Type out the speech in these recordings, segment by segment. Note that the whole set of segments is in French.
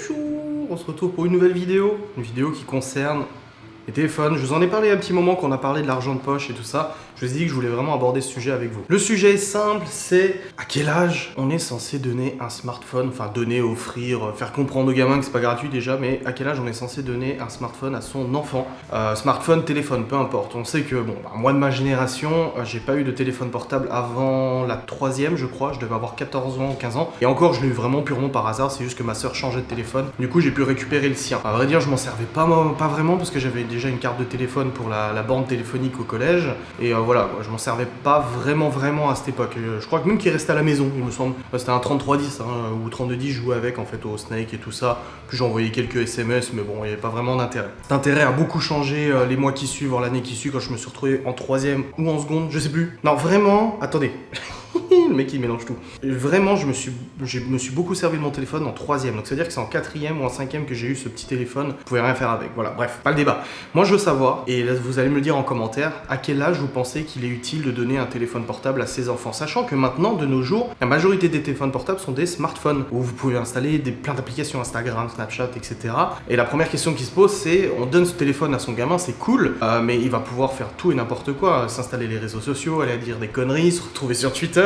Bonjour, on se retrouve pour une nouvelle vidéo, qui concerne les téléphones. Je vous en ai parlé un petit moment quand on a parlé de l'argent de poche et tout ça. Je vous ai dit que je voulais vraiment aborder ce sujet avec vous. Le sujet est simple, c'est à quel âge on est censé donner un smartphone, enfin donner, offrir, faire comprendre aux gamins que c'est pas gratuit déjà, mais à quel âge on est censé donner un smartphone à son enfant. Smartphone, téléphone, peu importe. On sait que, bon, moi de ma génération, j'ai pas eu de téléphone portable avant la 3e, je crois. Je devais avoir 14 ans, 15 ans. Et encore, je l'ai eu vraiment purement par hasard, c'est juste que ma soeur changeait de téléphone. Du coup, j'ai pu récupérer le sien. À vrai dire, je m'en servais pas vraiment parce que j'avais déjà une carte de téléphone pour la bande téléphonique au collège. Et voilà, je m'en servais pas vraiment à cette époque. Je crois que même qu'il restait à la maison, il me semble. C'était un 3310 ou 3210, je jouais avec en fait au Snake et tout ça. Puis j'ai envoyé quelques SMS, mais bon, il n'y avait pas vraiment d'intérêt. Cet intérêt a beaucoup changé les mois qui suivent, voire l'année qui suit, quand je me suis retrouvé en 3e ou en seconde, je sais plus. Non, vraiment, attendez. Le mec il mélange tout. Vraiment, je me suis beaucoup servi de mon téléphone en 3e. Donc ça veut dire que c'est en 4e ou en 5e que j'ai eu ce petit téléphone. Je pouvais rien faire avec. Voilà, bref, pas le débat. Moi je veux savoir, et là, vous allez me le dire en commentaire, à quel âge vous pensez qu'il est utile de donner un téléphone portable à ses enfants. Sachant que maintenant, de nos jours, la majorité des téléphones portables sont des smartphones où vous pouvez installer plein d'applications, Instagram, Snapchat, etc. Et la première question qui se pose, c'est on donne ce téléphone à son gamin, c'est cool, mais il va pouvoir faire tout et n'importe quoi. S'installer les réseaux sociaux, aller dire des conneries, se retrouver sur Twitter,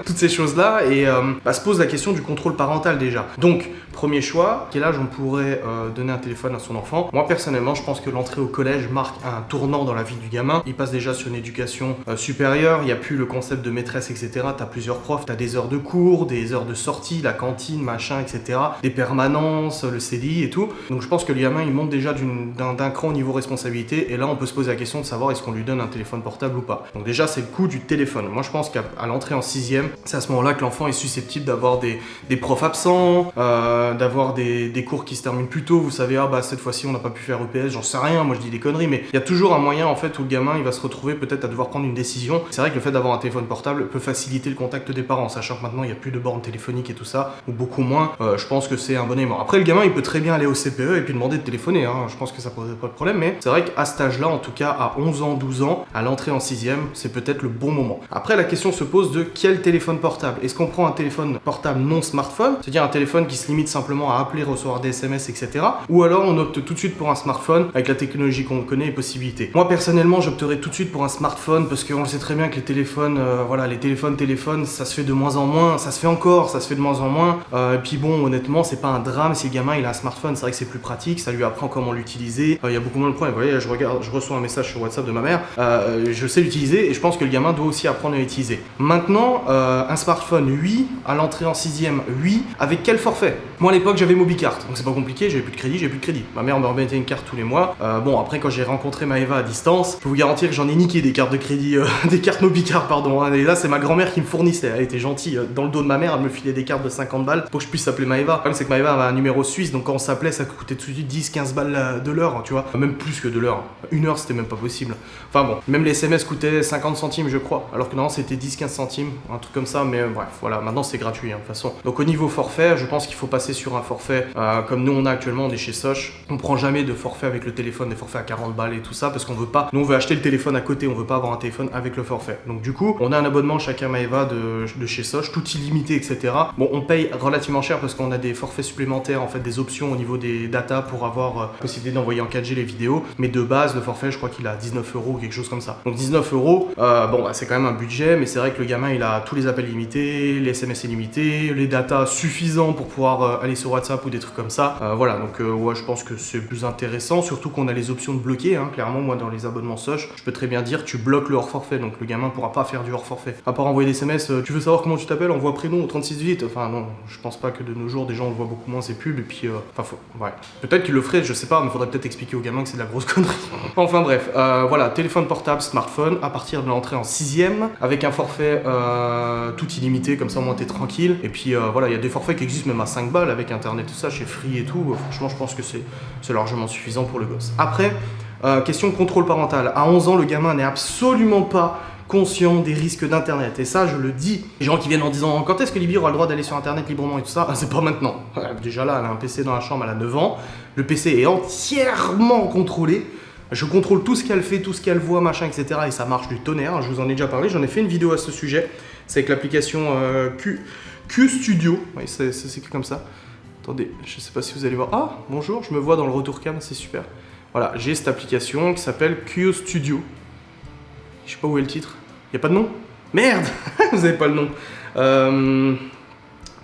toutes ces choses-là, et se pose la question du contrôle parental déjà. Donc, premier choix, quel âge on pourrait donner un téléphone à son enfant? Moi, personnellement, je pense que l'entrée au collège marque un tournant dans la vie du gamin. Il passe déjà sur une éducation supérieure, il n'y a plus le concept de maîtresse, etc. T'as plusieurs profs, t'as des heures de cours, des heures de sortie, la cantine, machin, etc. Des permanences, le CDI et tout. Donc, je pense que le gamin, il monte déjà d'un cran au niveau responsabilité, et là, on peut se poser la question de savoir est-ce qu'on lui donne un téléphone portable ou pas. Donc déjà, c'est le coût du téléphone. Moi, je pense qu'à l'entrée en 6e, c'est à ce moment-là que l'enfant est susceptible d'avoir des profs absents, d'avoir des cours qui se terminent plus tôt. Vous savez, cette fois-ci on n'a pas pu faire EPS, j'en sais rien, moi je dis des conneries, mais il y a toujours un moyen en fait où le gamin il va se retrouver peut-être à devoir prendre une décision. C'est vrai que le fait d'avoir un téléphone portable peut faciliter le contact des parents, sachant que maintenant il n'y a plus de bornes téléphoniques et tout ça, ou beaucoup moins. Je pense que c'est un bon élément. Après, le gamin il peut très bien aller au CPE et puis demander de téléphoner, je pense que ça poserait pas de problème, mais c'est vrai qu'à cet âge-là, en tout cas à 11 ans, 12 ans, à l'entrée en 6e, c'est peut-être le bon moment. Après, la question se pose de quel téléphone portable. Est-ce qu'on prend un téléphone portable non smartphone, c'est-à-dire un téléphone qui se limite simplement à appeler, recevoir des SMS, etc. Ou alors on opte tout de suite pour un smartphone avec la technologie qu'on connaît et possibilités. Moi personnellement, j'opterais tout de suite pour un smartphone parce qu'on le sait très bien que les téléphones, les téléphones, ça se fait de moins en moins, ça se fait encore, ça se fait de moins en moins. Et puis bon, honnêtement, c'est pas un drame si le gamin il a un smartphone, c'est vrai que c'est plus pratique, ça lui apprend comment l'utiliser. Il y a beaucoup moins de problèmes. Vous voyez, je reçois un message sur WhatsApp de ma mère, je sais l'utiliser et je pense que le gamin doit aussi apprendre à l'utiliser. Maintenant, un smartphone, oui, à l'entrée en 6e, oui, avec quel forfait? Moi à l'époque j'avais Mobicart, donc c'est pas compliqué, j'avais plus de crédit. Ma mère me remettait une carte tous les mois. Après quand j'ai rencontré Maëva à distance, je peux vous garantir que j'en ai niqué des cartes de crédit, des cartes Mobicart pardon, et là c'est ma grand-mère qui me fournissait, elle était gentille, dans le dos de ma mère elle me filait des cartes de 50 balles pour que je puisse s'appeler Maëva. Le problème c'est que Maëva avait un numéro suisse, donc quand on s'appelait ça coûtait tout de suite 10-15 balles de l'heure, tu vois, même plus que de l'heure, une heure c'était même pas possible. Enfin bon, même les SMS coûtaient 50 centimes je crois, alors que non c'était 10-15 centimes, un truc comme ça, mais bref, voilà, maintenant c'est gratuit de toute façon. Donc au niveau forfait, je pense qu'il faut passer sur un forfait comme nous on a actuellement, on est chez Soch, on prend jamais de forfait avec le téléphone, des forfaits à 40 balles et tout ça, parce qu'on veut pas, nous on veut acheter le téléphone à côté, on veut pas avoir un téléphone avec le forfait. Donc du coup, on a un abonnement chacun Maëva de chez Soch, tout illimité, etc. Bon, on paye relativement cher parce qu'on a des forfaits supplémentaires, en fait des options au niveau des data pour avoir possibilité d'envoyer en 4G les vidéos, mais de base, le forfait, je crois qu'il a 19 € ou quelque chose comme ça. Donc 19 €, c'est quand même un budget, mais c'est vrai que le gamin il a tous les appels limités, les SMS illimités, les datas suffisants pour pouvoir aller sur WhatsApp ou des trucs comme ça. Je pense que c'est plus intéressant, surtout qu'on a les options de bloquer. Clairement, moi dans les abonnements Soch, je peux très bien dire tu bloques le hors forfait, donc le gamin pourra pas faire du hors forfait. À part envoyer des SMS, tu veux savoir comment tu t'appelles, envoie prénom au 3618. Enfin non, je pense pas que de nos jours des gens on voit beaucoup moins ces pubs et puis peut-être qu'ils le feraient, je sais pas, mais faudrait peut-être expliquer aux gamins que c'est de la grosse connerie. Enfin bref, téléphone portable, smartphone à partir de l'entrée en 6e avec un forfait tout illimité, comme ça au moins t'es tranquille. Et puis il y a des forfaits qui existent même à 5 balles avec internet tout ça chez Free et tout. Franchement je pense que c'est largement suffisant pour le gosse. Après, question contrôle parental. À 11 ans le gamin n'est absolument pas conscient des risques d'internet, et ça je le dis. Les gens qui viennent en disant quand est-ce que Libye aura le droit d'aller sur internet librement et tout ça, c'est pas maintenant. Déjà là elle a un PC dans la chambre, elle a 9 ans, le PC est entièrement contrôlé. Je contrôle tout ce qu'elle fait, tout ce qu'elle voit, machin, etc. Et ça marche du tonnerre, je vous en ai déjà parlé, j'en ai fait une vidéo à ce sujet. C'est avec l'application Q Studio, oui, c'est comme ça. Attendez, je sais pas si vous allez voir. Ah, bonjour, je me vois dans le retour cam, c'est super. Voilà, j'ai cette application qui s'appelle QO Studio. Je sais pas où est le titre. Y a pas de nom? Merde. Vous avez pas le nom.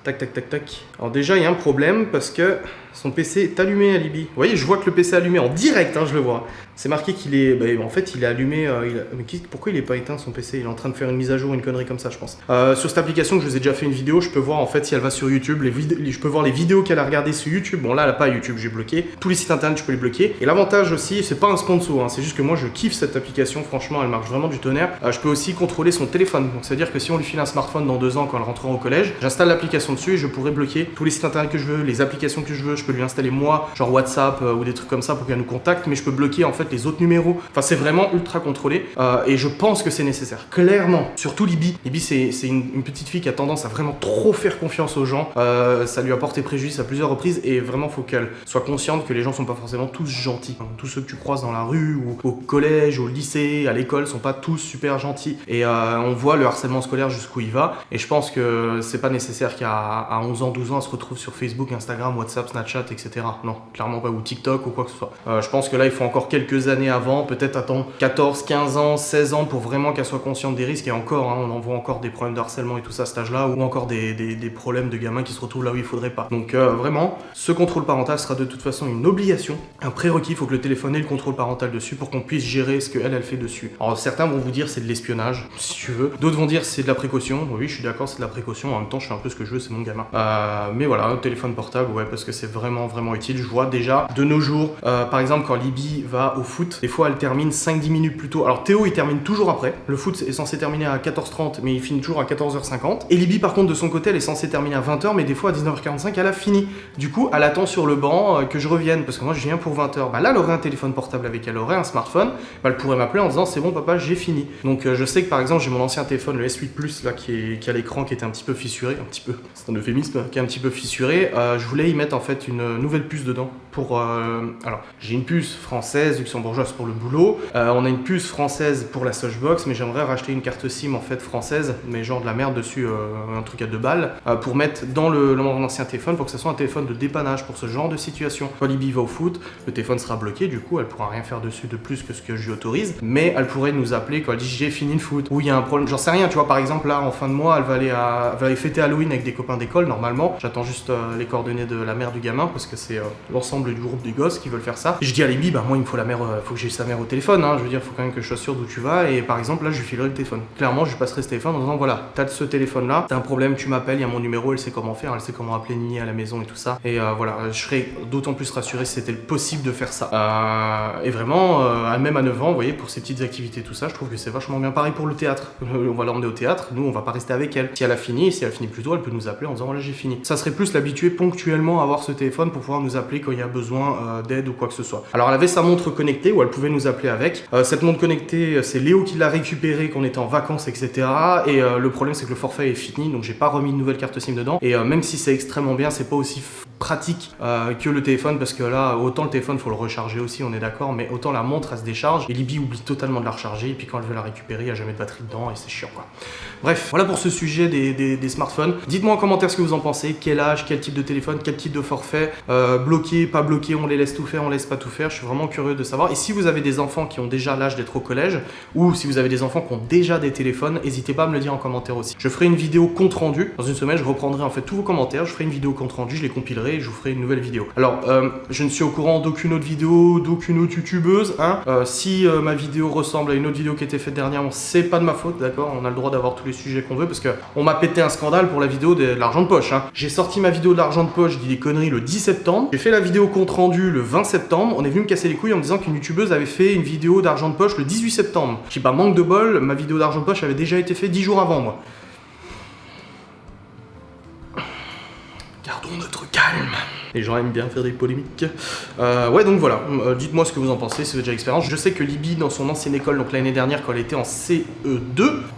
Tac, tac, tac, tac. Alors déjà, il y a un problème parce que son PC est allumé, Alibi. Vous voyez, je vois que le PC est allumé en direct, hein, je le vois. C'est marqué qu'il est... Bah, en fait, il est allumé... Mais pourquoi il est pas éteint, son PC? Il est en train de faire une mise à jour, une connerie comme ça, je pense. Sur cette application, je vous ai déjà fait une vidéo. Je peux voir, en fait, si elle va sur YouTube. Je peux voir les vidéos qu'elle a regardées sur YouTube. Bon, là, elle a pas YouTube, j'ai bloqué. Tous les sites internet, je peux les bloquer. Et l'avantage aussi, c'est pas un sponsor, hein, c'est juste que moi, je kiffe cette application. Franchement, elle marche vraiment du tonnerre. Je peux aussi contrôler son téléphone. Donc, c'est-à-dire que si on lui file un smartphone dans 2 ans, quand elle rentrera au collège, j'installe l'application dessus et je pourrai bloquer tous les sites internet que je veux, les applications que je veux. Je peux lui installer moi, genre WhatsApp ou des trucs comme ça pour qu'elle nous contacte, mais je peux bloquer en fait les autres numéros. Enfin, c'est vraiment ultra contrôlé et je pense que c'est nécessaire. Clairement, surtout Libby. Libby, c'est une petite fille qui a tendance à vraiment trop faire confiance aux gens. Ça lui a porté préjudice à plusieurs reprises et vraiment, faut qu'elle soit consciente que les gens sont pas forcément tous gentils. Tous ceux que tu croises dans la rue ou au collège, au lycée, à l'école sont pas tous super gentils. Et on voit le harcèlement scolaire jusqu'où il va. Et je pense que c'est pas nécessaire qu'à 11 ans, 12 ans, elle se retrouve sur Facebook, Instagram, WhatsApp, Snapchat, etc. Non, clairement pas, ou TikTok ou quoi que ce soit. Je pense que là, il faut encore quelques années avant, peut-être attendre 14, 15 ans, 16 ans pour vraiment qu'elle soit consciente des risques. Et encore, hein, on en voit encore des problèmes de harcèlement et tout ça à cet âge-là, ou encore des problèmes de gamins qui se retrouvent là où il faudrait pas. Donc vraiment, ce contrôle parental sera de toute façon une obligation, un prérequis. Il faut que le téléphone ait le contrôle parental dessus pour qu'on puisse gérer ce qu'elle fait dessus. Alors certains vont vous dire c'est de l'espionnage, si tu veux. D'autres vont dire c'est de la précaution. Oui, je suis d'accord, c'est de la précaution. En même temps, je fais un peu ce que je veux, c'est mon gamin. Mais voilà, un téléphone portable, ouais, parce que c'est vraiment utile. Je vois déjà de nos jours, par exemple, quand Libby va au foot, des fois elle termine 5-10 minutes plus tôt. Alors Théo, il termine toujours après. Le foot est censé terminer à 14h30, mais il finit toujours à 14h50. Et Libby, par contre, de son côté, elle est censée terminer à 20h, mais des fois à 19h45, elle a fini. Du coup, elle attend sur le banc que je revienne, parce que moi, je viens pour 20h. Bah là, elle aurait un téléphone portable avec elle, aurait un smartphone. Bah, elle pourrait m'appeler en disant c'est bon, papa, j'ai fini. Donc, je sais que par exemple, j'ai mon ancien téléphone, le S8 Plus, là, qui a l'écran qui était un petit peu fissuré, un petit peu, c'est un euphémisme, qui est un petit peu fissuré. Je voulais y mettre en fait une nouvelle puce dedans. Alors, j'ai une puce française, luxembourgeoise pour le boulot. On a une puce française pour la Sochbox, mais j'aimerais racheter une carte SIM en fait française, mais genre de la merde dessus, un truc à 2 balles, pour mettre dans mon ancien téléphone pour que ça soit un téléphone de dépannage pour ce genre de situation. Quand Libby va au foot, le téléphone sera bloqué, du coup elle pourra rien faire dessus de plus que ce que je lui autorise, mais elle pourrait nous appeler quand elle dit j'ai fini le foot, ou il y a un problème, j'en sais rien, tu vois, par exemple là en fin de mois elle va aller fêter Halloween avec des copains d'école normalement, j'attends juste les coordonnées de la mère du gamin parce que c'est l'ensemble du groupe des gosses qui veulent faire ça. Et je dis à Libby, bah moi il me faut la mère, faut que j'ai sa mère au téléphone, hein, je veux dire, faut quand même que je sois sûr d'où tu vas, et par exemple là je lui filerai le téléphone. Clairement je lui passerai ce téléphone en disant voilà, t'as ce téléphone là, t'as un problème, tu m'appelles, il y a mon numéro, elle sait comment faire, elle sait comment appeler Nini à la maison et tout ça, et voilà, je serais d'autant plus rassuré si c'était possible de faire ça. Et vraiment, même à 9 ans, vous voyez, pour ces petites activités tout ça, je trouve que c'est vachement bien. Pareil pour le théâtre, on va l'emmener au théâtre, nous on va pas rester avec elle. Si elle a fini plus tôt, elle peut nous appeler en disant voilà j'ai fini. Ça serait plus l'habituer ponctuellement à avoir ce téléphone pour pouvoir nous appeler quand il y a besoin d'aide ou quoi que ce soit. Alors elle avait sa montre connectée où elle pouvait nous appeler avec. Cette montre connectée, c'est Léo qui l'a récupérée quand on était en vacances, etc. Et le problème c'est que le forfait est fini, donc j'ai pas remis une nouvelle carte SIM dedans. Et même si c'est extrêmement bien, c'est pas aussi pratique que le téléphone, parce que là, autant le téléphone faut le recharger aussi, on est d'accord, mais autant la montre elle se décharge et Libby oublie totalement de la recharger, et puis quand elle veut la récupérer, il n'y a jamais de batterie dedans et c'est chiant quoi. Bref, voilà pour ce sujet des smartphones. Dites-moi en commentaire ce que vous en pensez, quel âge, quel type de téléphone, quel type de forfait, bloqué, pas bloqué, on les laisse tout faire, on laisse pas tout faire, je suis vraiment curieux de savoir. Et si vous avez des enfants qui ont déjà l'âge d'être au collège, ou si vous avez des enfants qui ont déjà des téléphones, n'hésitez pas à me le dire en commentaire aussi. Je ferai une vidéo compte rendu, dans une semaine je reprendrai en fait tous vos commentaires, je ferai une vidéo compte rendu, je les compilerai et je vous ferai une nouvelle vidéo. Alors, je ne suis au courant d'aucune autre vidéo, d'aucune autre youtubeuse, hein. Si ma vidéo ressemble à une autre vidéo qui a été faite dernièrement, c'est pas de ma faute, d'accord, on a le droit d'avoir tous les sujets qu'on veut, parce que on m'a pété un scandale pour la vidéo de l'argent de poche, hein. J'ai sorti ma vidéo de l'argent de poche, je dis des conneries, le 10 septembre, j'ai fait la vidéo compte rendu le 20 septembre, on est venu me casser les couilles en me disant qu'une youtubeuse avait fait une vidéo d'argent de poche le 18 septembre. Je dis bah manque de bol, ma vidéo d'argent de poche avait déjà été faite 10 jours avant moi. Gardons notre calme. Les gens aiment bien faire des polémiques. Ouais, donc voilà, dites-moi ce que vous en pensez, si vous avez déjà l'expérience. Je sais que Libby, dans son ancienne école, donc l'année dernière, quand elle était en CE2,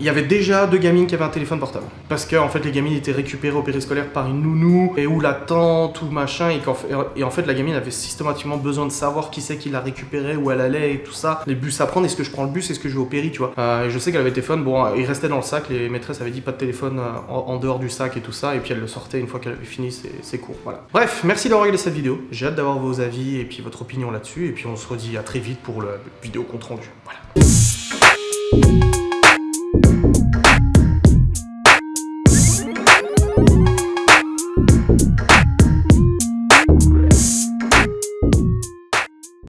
il y avait déjà 2 gamines qui avaient un téléphone portable. Parce que, en fait, les gamines étaient récupérées au périscolaire par une nounou, et où la tante, ou machin, et en fait, la gamine avait systématiquement besoin de savoir qui c'est qui l'a récupérée, où elle allait, et tout ça. Les bus à prendre, est-ce que je prends le bus, est-ce que je vais au péri, tu vois. Et je sais qu'elle avait le téléphone, bon, il restait dans le sac, les maîtresses avaient dit pas de téléphone en dehors du sac et tout ça, et puis elle le sortait une fois qu'elle avait fini ses cours, voilà. Bref, merci d'avoir regardé cette vidéo, j'ai hâte d'avoir vos avis et puis votre opinion là-dessus, et puis on se redit à très vite pour la vidéo compte rendu, voilà.